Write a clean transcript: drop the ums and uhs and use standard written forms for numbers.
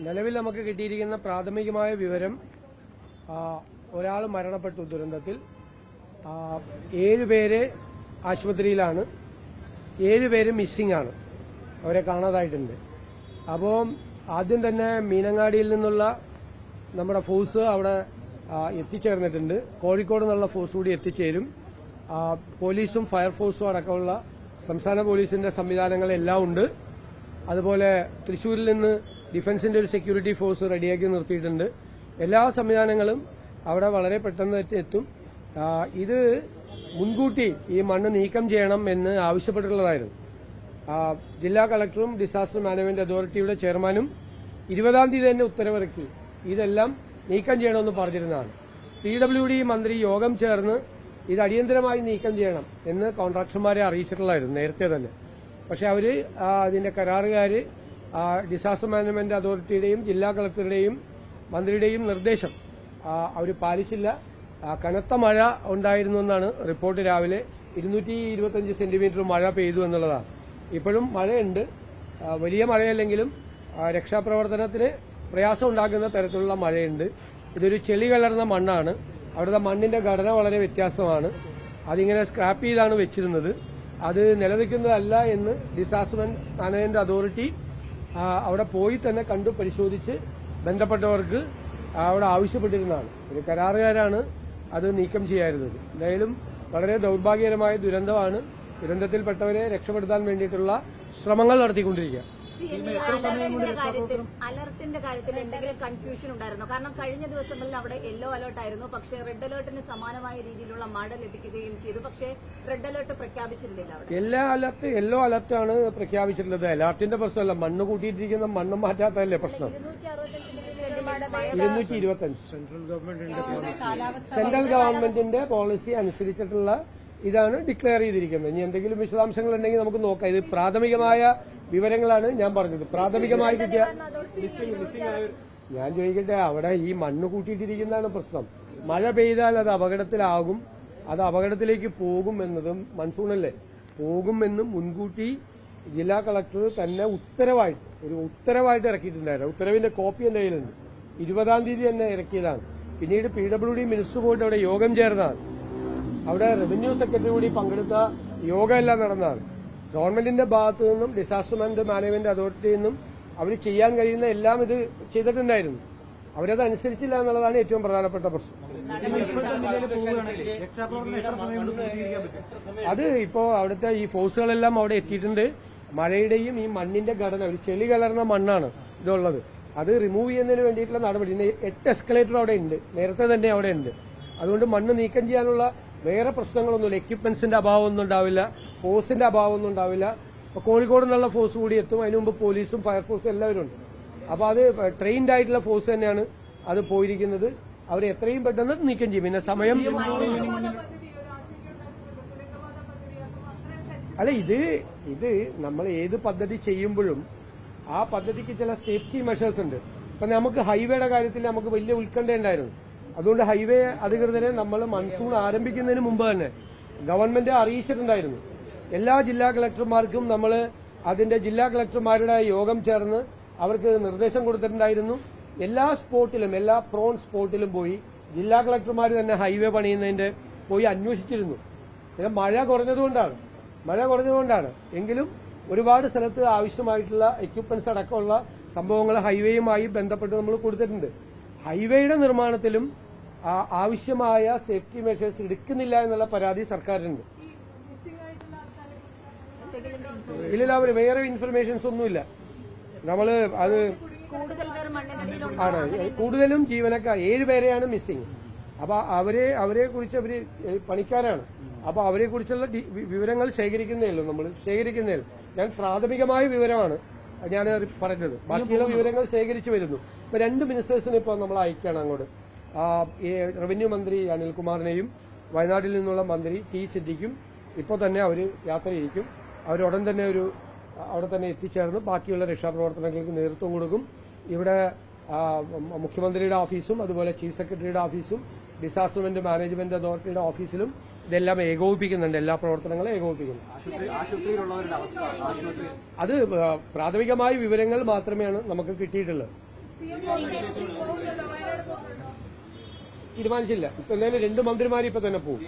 നിലവിൽ നമുക്ക് കിട്ടിയിരിക്കുന്ന പ്രാഥമികമായ വിവരം ഒരാൾ മരണപ്പെട്ടു ദുരന്തത്തിൽ. 7 പേര് ആശുപത്രിയിലാണ്, 7 പേര് മിസ്സിംഗ് ആണ്, അവരെ കാണാതായിട്ടുണ്ട്. അപ്പോൾ ആദ്യം തന്നെ മീനങ്ങാടിയിൽ നിന്നുള്ള നമ്മുടെ ഫോഴ്സ് അവിടെ എത്തിച്ചേർന്നിട്ടുണ്ട്. കോഴിക്കോട് നിന്നുള്ള ഫോഴ്സ് കൂടി എത്തിച്ചേരും. പോലീസും ഫയർഫോഴ്സും അടക്കമുള്ള സംസ്ഥാന പോലീസിന്റെ സംവിധാനങ്ങളെല്ലാം ഉണ്ട്. അതുപോലെ തൃശ്ശൂരിൽ നിന്ന് ഡിഫൻസിന്റെ ഒരു സെക്യൂരിറ്റി ഫോഴ്സ് റെഡിയാക്കി നിർത്തിയിട്ടുണ്ട്. എല്ലാ സംവിധാനങ്ങളും അവിടെ വളരെ പെട്ടെന്ന് എത്തും. ഇത് മുൻകൂട്ടി ഈ മണ്ണ് നീക്കം ചെയ്യണം എന്ന് ആവശ്യപ്പെട്ടിട്ടുള്ളതായിരുന്നു. ജില്ലാ കളക്ടറും ഡിസാസ്റ്റർ മാനേജ്മെന്റ് അതോറിറ്റിയുടെ ചെയർമാനും 20-ാം തീയതി തന്നെ ഉത്തരവിറക്കി ഇതെല്ലാം നീക്കം ചെയ്യണമെന്ന് പറഞ്ഞിരുന്നതാണ്. PWD മന്ത്രി യോഗം ചേർന്ന് ഇത് അടിയന്തരമായി നീക്കം ചെയ്യണം എന്ന് കോൺട്രാക്ടർമാരെ അറിയിച്ചിട്ടുള്ളതായിരുന്നു നേരത്തെ തന്നെ. പക്ഷെ അവര് അതിന്റെ കരാറുകാര് ഡിസാസ്റ്റർ മാനേജ്മെന്റ് അതോറിറ്റിയുടെയും ജില്ലാ കളക്ടറുടെയും മന്ത്രിയുടെയും നിർദ്ദേശം അവർ പാലിച്ചില്ല. കനത്ത മഴ ഉണ്ടായിരുന്നു എന്നാണ് റിപ്പോർട്ട്. രാവിലെ 225 സെന്റിമീറ്റർ മഴ പെയ്തു എന്നുള്ളതാണ്. ഇപ്പോഴും മഴയുണ്ട്, വലിയ മഴയല്ലെങ്കിലും രക്ഷാപ്രവർത്തനത്തിന് പ്രയാസം ഉണ്ടാക്കുന്ന തരത്തിലുള്ള മഴയുണ്ട്. ഇതൊരു ചെളി കലർന്ന മണ്ണാണ്. അവിടുത്തെ മണ്ണിന്റെ ഘടന വളരെ വ്യത്യാസമാണ്. അതിങ്ങനെ സ്ക്രാപ്പ് ചെയ്താണ് വെച്ചിരുന്നത്. അത് നിലനിൽക്കുന്നതല്ല എന്ന് ഡിസാസ്റ്റർ മാനേജ്മെന്റ് അതോറിറ്റി അവിടെ പോയി തന്നെ കണ്ടു പരിശോധിച്ച് ബന്ധപ്പെട്ടവർക്ക് അവിടെ ആവശ്യപ്പെട്ടിരുന്നതാണ്. ഒരു കരാറുകാരാണ് അത് നീക്കം ചെയ്യാറുള്ളത്. എന്തായാലും വളരെ ദൌർഭാഗ്യകരമായ ദുരന്തമാണ്. ദുരന്തത്തിൽപ്പെട്ടവരെ രക്ഷപ്പെടുത്താൻ വേണ്ടിയിട്ടുള്ള ശ്രമങ്ങൾ നടത്തിക്കൊണ്ടിരിക്കുക. അലർട്ടിന്റെ കാര്യത്തിൽ എന്തെങ്കിലും കൺഫ്യൂഷൻ ഉണ്ടായിരുന്നോ? കാരണം കഴിഞ്ഞ ദിവസങ്ങളിൽ അവിടെ യെല്ലോ അലർട്ട് ആയിരുന്നു, പക്ഷേ റെഡ് അലർട്ടിന് സമാനമായ രീതിയിലുള്ള മഴ ലഭിക്കുകയും ചെയ്തു. പക്ഷേ റെഡ് അലർട്ട് പ്രഖ്യാപിച്ചിരുന്നില്ല അവിടെ. യെല്ലോ അലർട്ടാണ് പ്രഖ്യാപിച്ചിട്ടുള്ളത്. അലർട്ടിന്റെ പ്രശ്നമല്ല, മണ്ണ് കൂട്ടിയിട്ടിരിക്കുന്ന മണ്ണ് മാറ്റാത്തതല്ലേ പ്രശ്നം. 225 സെൻട്രൽ ഗവൺമെന്റിന്റെ പോളിസി അനുസരിച്ചിട്ടുള്ള ഇതാണ് ഡിക്ലെയർ ചെയ്തിരിക്കുന്നത്. ഇനി എന്തെങ്കിലും വിശദാംശങ്ങൾ ഉണ്ടെങ്കിൽ നമുക്ക് നോക്കാം. ഇത് പ്രാഥമികമായ വിവരങ്ങളാണ് ഞാൻ പറഞ്ഞത്. പ്രാഥമികമായി കിട്ടിയ ഞാൻ ചോദിക്കട്ടെ, അവിടെ ഈ മണ്ണ് കൂട്ടിയിട്ടിരിക്കുന്നതാണ് പ്രശ്നം. മഴ പെയ്താൽ അത് അപകടത്തിലാകും, അത് അപകടത്തിലേക്ക് പോകും എന്നതും മൺസൂണല്ലേ, പോകുമെന്നും മുൻകൂട്ടി ജില്ലാ കളക്ടർ തന്നെ ഉത്തരവായിട്ട് ഇറക്കിയിട്ടുണ്ടായിരുന്നു. ഉത്തരവിന്റെ കോപ്പി എന്റെ കയ്യിലുണ്ട്. 20-ാം തീയതി തന്നെ ഇറക്കിയതാണ്. പിന്നീട് PWD മിനിസ്റ്റർ പോയിട്ട് അവിടെ യോഗം ചേർന്നതാണ്. അവിടെ റവന്യൂ സെക്രട്ടറി കൂടി പങ്കെടുത്ത യോഗമെല്ലാം നടന്നതാണ്. ഗവൺമെന്റിന്റെ ഭാഗത്തു നിന്നും ഡിസാസ്റ്റർ മാനേജ്മെന്റ് അതോറിറ്റിയിൽ നിന്നും അവർ ചെയ്യാൻ കഴിയുന്ന എല്ലാം ഇത് ചെയ്തിട്ടുണ്ടായിരുന്നു. അവരത് അനുസരിച്ചില്ല എന്നുള്ളതാണ് ഏറ്റവും പ്രധാനപ്പെട്ട പ്രശ്നം. അത് ഇപ്പോ അവിടുത്തെ ഈ ഫോഴ്സുകളെല്ലാം അവിടെ എത്തിയിട്ടുണ്ട്. മഴയുടെയും ഈ മണ്ണിന്റെ ഘടന, ഒരു ചെളി കലർന്ന മണ്ണാണ് ഇതുള്ളത്. അത് റിമൂവ് ചെയ്യുന്നതിന് വേണ്ടിയിട്ടുള്ള നടപടി 8 എസ്കലേറ്റർ അവിടെ ഉണ്ട്, നേരത്തെ തന്നെ അവിടെ ഉണ്ട്. അതുകൊണ്ട് മണ്ണ് നീക്കം ചെയ്യാനുള്ള വേറെ പ്രശ്നങ്ങളൊന്നുമില്ല. എക്യുപ്മെന്റ്സിന്റെ അഭാവമൊന്നും ഉണ്ടാവില്ല, ഫോഴ്സിന്റെ അഭാവമൊന്നും ഉണ്ടാവില്ല. കോഴിക്കോട് നിന്നുള്ള ഫോഴ്സ് കൂടി എത്തും. അതിനു മുമ്പ് പോലീസും ഫയർഫോഴ്സും എല്ലാവരും ഉണ്ട്. അപ്പൊ അത് ട്രെയിൻഡ് ആയിട്ടുള്ള ഫോഴ്സ് തന്നെയാണ് അത് പോയിരിക്കുന്നത്. അവർ എത്രയും പെട്ടെന്ന് നീക്കം ചെയ്യും. പിന്നെ സമയം അല്ല, ഇത് നമ്മൾ ഏത് പദ്ധതി ചെയ്യുമ്പോഴും ആ പദ്ധതിക്ക് ചില സേഫ്റ്റി മെഷേഴ്സ് ഉണ്ട്. ഇപ്പൊ നമുക്ക് ഹൈവേയുടെ കാര്യത്തിൽ നമുക്ക് വലിയ ഉത്കണ്ഠ ഉണ്ടായിരുന്നു. അതുകൊണ്ട് ഹൈവേ അധികൃതരെ നമ്മൾ മൺസൂൺ ആരംഭിക്കുന്നതിന് മുമ്പ് തന്നെ ഗവൺമെന്റ് അറിയിച്ചിട്ടുണ്ടായിരുന്നു. എല്ലാ ജില്ലാ കളക്ടർമാർക്കും നമ്മൾ അതിന്റെ ജില്ലാ കളക്ടർമാരുടെ യോഗം ചേർന്ന് അവർക്ക് നിർദ്ദേശം കൊടുത്തിട്ടുണ്ടായിരുന്നു. എല്ലാ സ്പോട്ടിലും, എല്ലാ പ്രോൺ സ്പോട്ടിലും പോയി ജില്ലാ കളക്ടർമാർ തന്നെ ഹൈവേ പണിയുന്നതിന്റെ പോയി അന്വേഷിച്ചിരുന്നു. പിന്നെ മഴ കുറഞ്ഞതുകൊണ്ടാണ്. എങ്കിലും ഒരുപാട് സ്ഥലത്ത് ആവശ്യമായിട്ടുള്ള എക്യുപ്മെന്റ്സ് അടക്കമുള്ള സംഭവങ്ങൾ ഹൈവേയുമായി ബന്ധപ്പെട്ട് നമ്മൾ കൊടുത്തിട്ടുണ്ട്. ഹൈവേയുടെ നിർമ്മാണത്തിലും ആവശ്യമായ സേഫ്റ്റി മെഷേഴ്സ് എടുക്കുന്നില്ല എന്നുള്ള പരാതി സർക്കാരിനുണ്ട്. ഇല്ല, അവർ വേറെ ഇൻഫർമേഷൻസ് ഒന്നുമില്ല. നമ്മള് അത് ആണ് കൂടുതലും ജീവനക്കാർ 7 പേരെയാണ് മിസ്സിംഗ്. അപ്പൊ അവരെ കുറിച്ച് അവര് പണിക്കാരാണ്. അപ്പൊ അവരെ കുറിച്ചുള്ള വിവരങ്ങൾ നമ്മൾ ശേഖരിക്കുന്നേ. ഞാൻ പ്രാഥമികമായ വിവരമാണ് ഞാൻ പറഞ്ഞത്. ബാക്കിയുള്ള വിവരങ്ങൾ ശേഖരിച്ചു വരുന്നു. ഇപ്പൊ 2 മിനിസ്റ്റേഴ്സിനെ ഇപ്പോൾ നമ്മൾ അയക്കുകയാണ് അങ്ങോട്ട്. റവന്യൂ മന്ത്രി അനിൽകുമാറിനെയും വയനാട്ടിൽ നിന്നുള്ള മന്ത്രി T സിദ്ദിഖും ഇപ്പോൾ തന്നെ അവർ യാത്ര ചെയ്യിക്കും. അവരുടൻ തന്നെ അവിടെ തന്നെ എത്തിച്ചേർന്ന് ബാക്കിയുള്ള രക്ഷാപ്രവർത്തനങ്ങൾക്ക് നേതൃത്വം കൊടുക്കും. ഇവിടെ മുഖ്യമന്ത്രിയുടെ ഓഫീസും അതുപോലെ ചീഫ് സെക്രട്ടറിയുടെ ഓഫീസും ഡിസാസ്റ്റർ മാനേജ്മെന്റ് അതോറിറ്റിയുടെ ഓഫീസിലും ഇതെല്ലാം ഏകോപിപ്പിക്കുന്നുണ്ട്. എല്ലാ പ്രവർത്തനങ്ങളും ഏകോപിപ്പിക്കുന്നു. അത് പ്രാഥമികമായ വിവരങ്ങൾ മാത്രമേ നമുക്ക് കിട്ടിയിട്ടുള്ളത്. തീരുമാനിച്ചില്ല. ഇപ്പൊ എന്തായാലും 2 മന്ത്രിമാർ ഇപ്പൊ തന്നെ പോകും.